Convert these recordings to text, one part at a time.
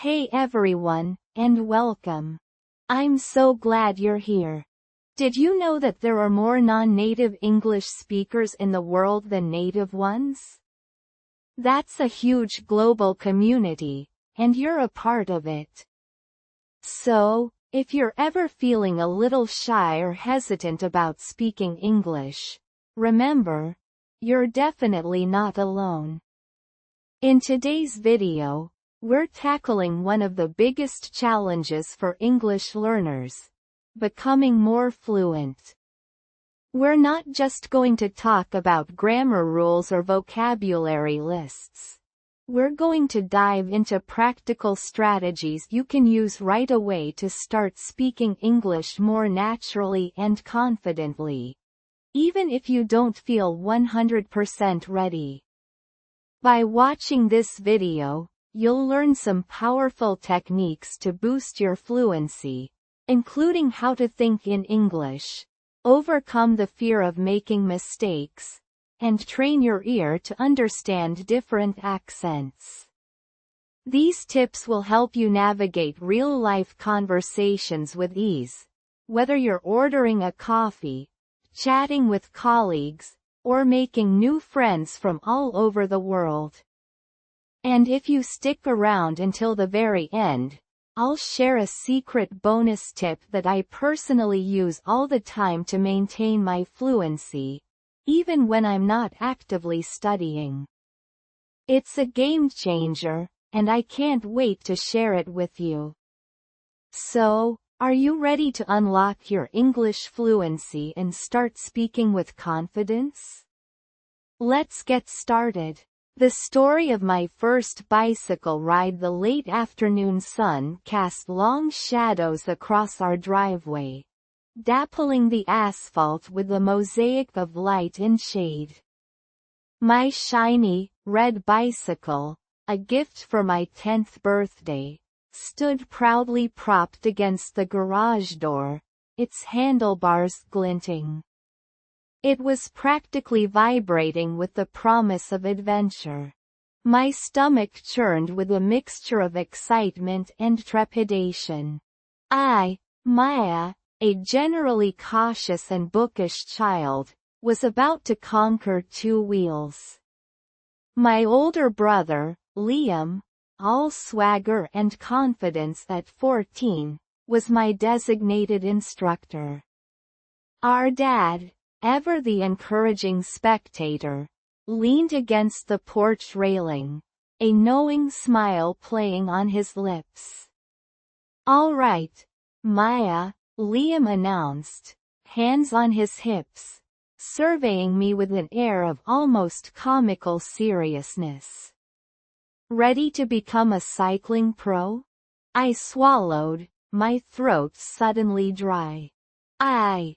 Hey everyone, and welcome. I'm so glad you're here. Did you know that there are more non-native English speakers in the world than native ones? That's a huge global community, and you're a part of it. So, if you're ever feeling a little shy or hesitant about speaking English, remember, you're definitely not alone. In today's video, we're tackling one of the biggest challenges for English learners: becoming more fluent. We're not just going to talk about grammar rules or vocabulary lists. We're going to dive into practical strategies you can use right away to start speaking English more naturally and confidently, even if you don't feel 100% ready. By watching this video, you'll learn some powerful techniques to boost your fluency, including how to think in English, overcome the fear of making mistakes, and train your ear to understand different accents. These tips will help you navigate real-life conversations with ease, whether you're ordering a coffee, chatting with colleagues, or making new friends from all over the world. And if you stick around until the very end, I'll share a secret bonus tip that I personally use all the time to maintain my fluency, even when I'm not actively studying. It's a game changer, and I can't wait to share it with you. So, are you ready to unlock your English fluency and start speaking with confidence? Let's get started. The story of my first bicycle ride. The late afternoon sun cast long shadows across our driveway, dappling the asphalt with a mosaic of light and shade. My shiny, red bicycle, a gift for my 10th birthday, stood proudly propped against the garage door, its handlebars glinting. It was practically vibrating with the promise of adventure. My stomach churned with a mixture of excitement and trepidation. Maya, a generally cautious and bookish child, was about to conquer two wheels. My older brother, Liam, all swagger and confidence at 14, was my designated instructor. Our dad, ever the encouraging spectator, leaned against the porch railing, a knowing smile playing on his lips. "All right, Maya," Liam announced, hands on his hips, surveying me with an air of almost comical seriousness. "Ready to become a cycling pro?" I swallowed, my throat suddenly dry. I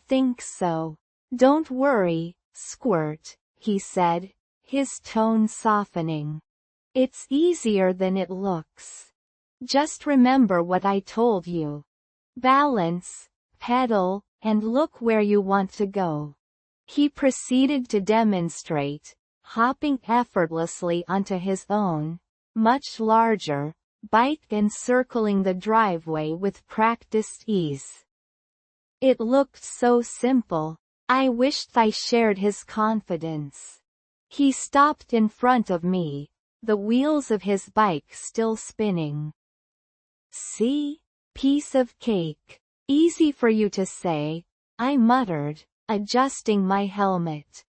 think so. "Don't worry, Squirt," he said, his tone softening. "It's easier than it looks. Just remember what I told you. Balance, pedal, and look where you want to go." He proceeded to demonstrate, hopping effortlessly onto his own, much larger, bike and circling the driveway with practiced ease. It looked so simple. I wished I shared his confidence. He stopped in front of me, the wheels of his bike still spinning. "See? Piece of cake. Easy for you to say," I muttered, adjusting my helmet.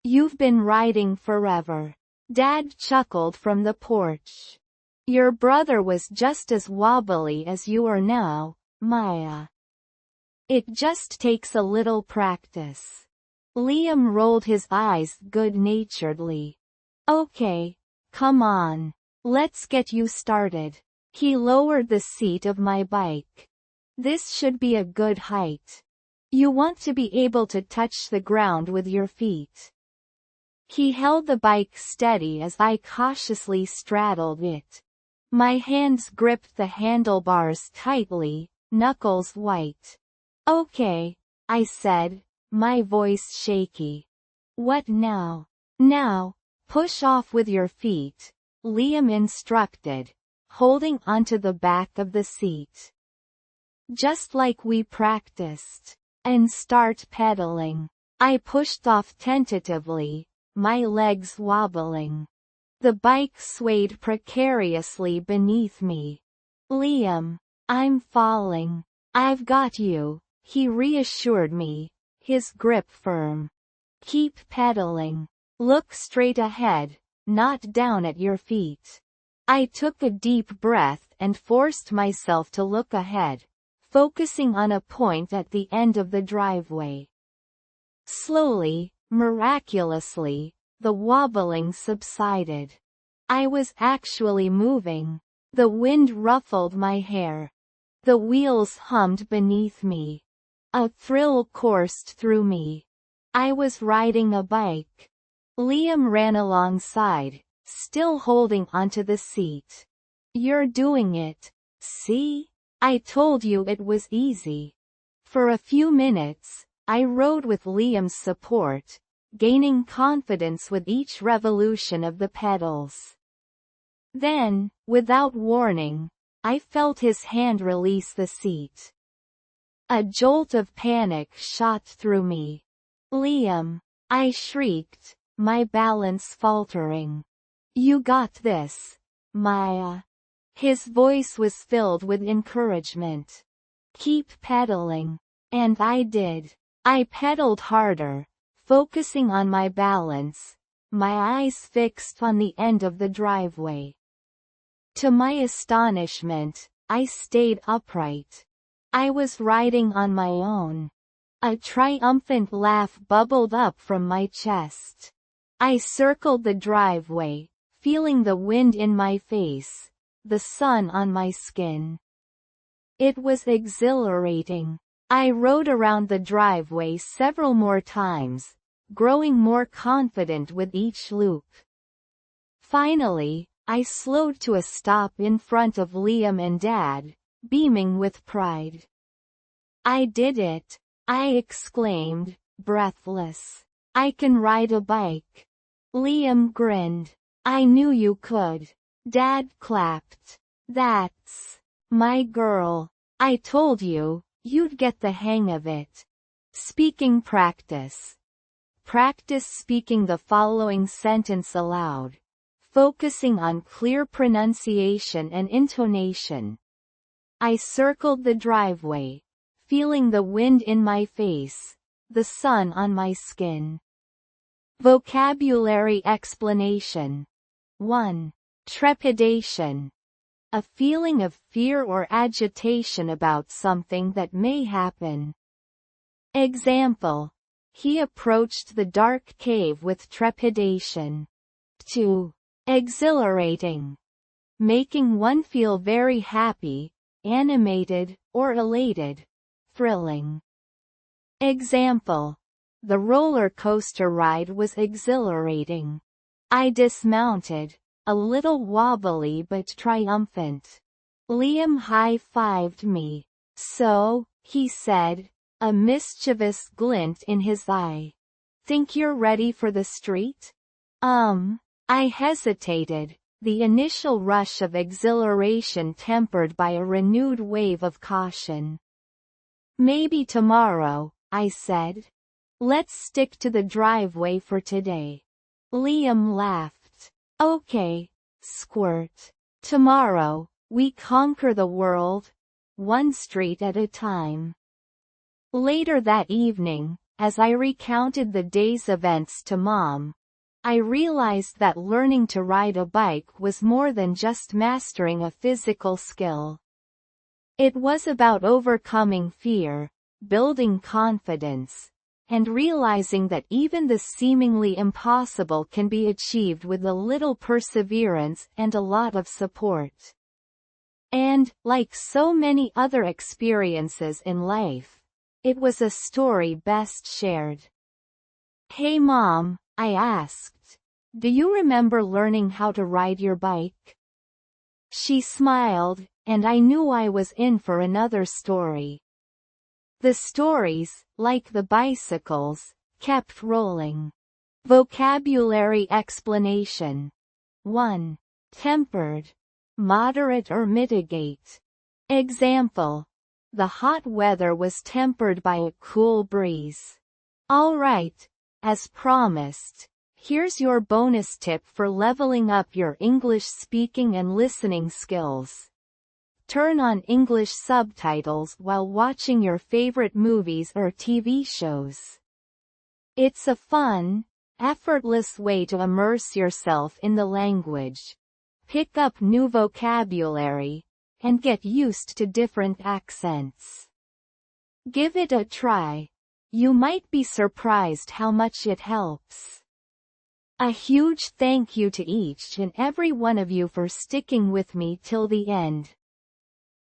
"You've been riding forever." Dad chuckled from the porch. "Your brother was just as wobbly as you are now, Maya. It just takes a little practice." Liam rolled his eyes good-naturedly. "Okay, come on. Let's get you started." He lowered the seat of my bike. "This should be a good height. You want to be able to touch the ground with your feet." He held the bike steady as I cautiously straddled it. My hands gripped the handlebars tightly, knuckles white. "Okay," I said, my voice shaky. "What now?" "Now, push off with your feet," Liam instructed, holding onto the back of the seat. Just like we practiced. And start pedaling. I pushed off tentatively, my legs wobbling. The bike swayed precariously beneath me. Liam, I'm falling. I've got you, he reassured me, his grip firm. Keep pedaling. Look straight ahead, not down at your feet. I took a deep breath and forced myself to look ahead, focusing on a point at the end of the driveway. Slowly, miraculously, the wobbling subsided. I was actually moving. The wind ruffled my hair. The wheels hummed beneath me. A thrill coursed through me. I was riding a bike. Liam ran alongside, still holding onto the seat. You're doing it. See? I told you it was easy. For a few minutes, I rode with Liam's support, gaining confidence with each revolution of the pedals. Then, without warning, I felt his hand release the seat. A jolt of panic shot through me. Liam, I shrieked, my balance faltering. You got this, Maya. His voice was filled with encouragement. Keep pedaling. And I did. I pedaled harder, focusing on my balance, my eyes fixed on the end of the driveway. To my astonishment, I stayed upright. I was riding on my own. A triumphant laugh bubbled up from my chest. I circled the driveway, feeling the wind in my face, the sun on my skin. It was exhilarating. I rode around the driveway several more times, growing more confident with each loop. Finally, I slowed to a stop in front of Liam and Dad, beaming with pride. I did it, I exclaimed, breathless. I can ride a bike. Liam grinned. I knew you could. Dad clapped. That's my girl. I told you, you'd get the hang of it. Speaking practice. Practice speaking the following sentence aloud, focusing on clear pronunciation and intonation. I circled the driveway, feeling the wind in my face, the sun on my skin. Vocabulary explanation. 1. Trepidation. A feeling of fear or agitation about something that may happen. Example. He approached the dark cave with trepidation. 2. Exhilarating. Making one feel very happy, animated, or elated. Thrilling. Example. The roller coaster ride was exhilarating. I dismounted, a little wobbly but triumphant. Liam high-fived me. So, he said, a mischievous glint in his eye. Think you're ready for the street? I hesitated, the initial rush of exhilaration tempered by a renewed wave of caution. Maybe tomorrow, I said. Let's stick to the driveway for today. Liam laughed. Okay, squirt. Tomorrow, we conquer the world, one street at a time. Later that evening, as I recounted the day's events to Mom, I realized that learning to ride a bike was more than just mastering a physical skill. It was about overcoming fear, building confidence, and realizing that even the seemingly impossible can be achieved with a little perseverance and a lot of support. And, like so many other experiences in life, it was a story best shared. Hey Mom, I asked, do you remember learning how to ride your bike? She smiled, and I knew I was in for another story. The stories, like the bicycles, kept rolling. Vocabulary explanation. 1. Tempered. moderate or mitigate. Example: the hot weather was tempered by a cool breeze. Alright, as promised, here's your bonus tip for leveling up your English speaking and listening skills. Turn on English subtitles while watching your favorite movies or TV shows. It's a fun, effortless way to immerse yourself in the language, pick up new vocabulary, and get used to different accents. Give it a try. You might be surprised how much it helps. A huge thank you to each and every one of you for sticking with me till the end.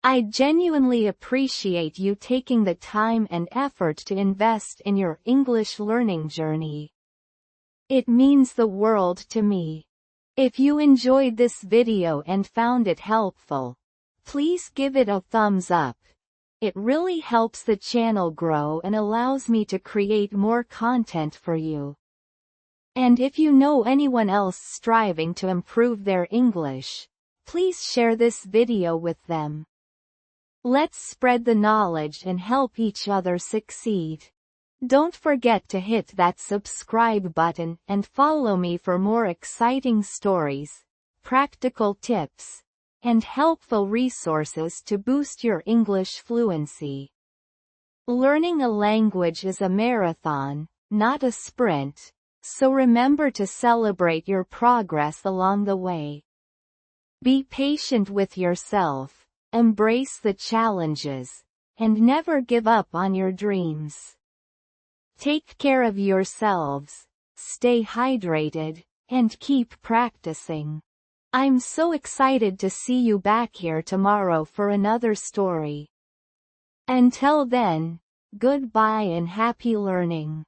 I genuinely appreciate you taking the time and effort to invest in your English learning journey. It means the world to me. If you enjoyed this video and found it helpful, please give it a thumbs up. It really helps the channel grow and allows me to create more content for you. And if you know anyone else striving to improve their English, please share this video with them. Let's spread the knowledge and help each other succeed. Don't forget to hit that subscribe button and follow me for more exciting stories, practical tips, and helpful resources to boost your English fluency. Learning a language is a marathon, not a sprint, so remember to celebrate your progress along the way. Be patient with yourself, embrace the challenges, and never give up on your dreams. Take care of yourselves, stay hydrated, and keep practicing. I'm so excited to see you back here tomorrow for another story. Until then, goodbye and happy learning.